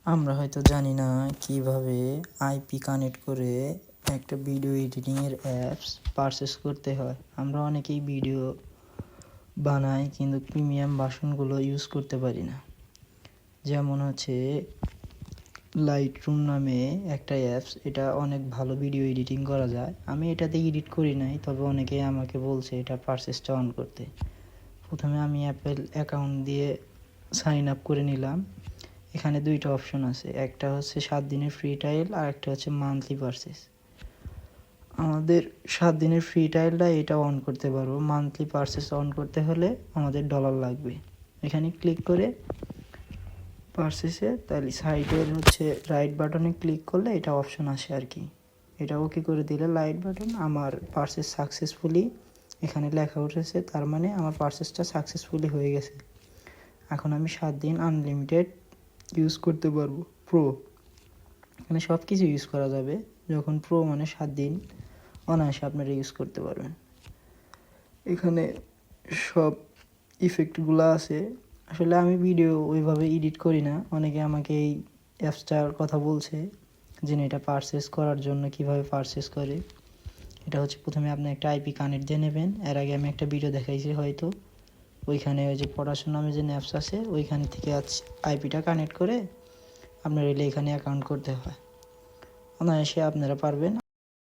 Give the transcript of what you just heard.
আমরা হয়তো জানি না কিভাবে আইপি কানেক্ট করে একটা ভিডিও এডিটিংয়ের অ্যাপস পারচেস করতে হয়। আমরা অনেকেই ভিডিও বানাই কিন্তু প্রিমিয়াম ভার্সনগুলো ইউজ করতে পারি না। যেমন হচ্ছে লাইটরুম নামে একটা অ্যাপস, এটা অনেক ভালো ভিডিও এডিটিং করা যায়। আমি এটাতে এডিট করি নাই, তবে অনেকেই আমাকে বলছে এটা পারচেসটা অন করতে। প্রথমে আমি অ্যাপেল অ্যাকাউন্ট দিয়ে সাইন আপ করে নিলাম। এখানে দুইটা অপশন আছে, একটা হচ্ছে 7 দিনের ফ্রি ট্রায়াল আর একটা হচ্ছে মান্থলি পারচেস। আমাদের 7 দিনের ফ্রি ট্রায়ালটা এটা অন করতে পারবো। মান্থলি পারচেস অন করতে হলে আমাদের ডলার লাগবে। এখানে ক্লিক করে পারচেসে তাহলে সাইডের হচ্ছে রাইট বাটনে ক্লিক করলে এটা অপশন আসে আর কি। এটা ওকে করে দিলে রাইট বাটন, আমার পারচেস সাকসেসফুলি এখানে লেখা উঠেছে, তার মানে আমার পারচেসটা সাকসেসফুলি হয়ে গেছে। এখন আমি 7 দিন আনলিমিটেড ইউজ করতে পারবো। প্রো এখানে সব কিছু ইউজ করা যাবে। যখন প্রো মানে 7 দিন অনায়াসে আপনারা ইউজ করতে পারবেন। এখানে সব ইফেক্টগুলো আছে। আসলে আমি ভিডিও ওইভাবে এডিট করি না। অনেকে আমাকে এই অ্যাপসটার কথা বলছে যে এটা পারচেস করার জন্য কিভাবে পারচেস করে। এটা হচ্ছে প্রথমে আপনি একটা আইপি কানেক্ট দিয়ে নেবেন। এর আগে আমি একটা ভিডিও দেখাইছি হয়তো, ওইখানে ওই যে পড়াশোনা নামে যে অ্যাপস আছে ওইখান থেকে আইপিটা কানেক্ট করে আপনার এলে এখানে অ্যাকাউন্ট করতে হয়। অনায়াসে আপনারা পারবেন।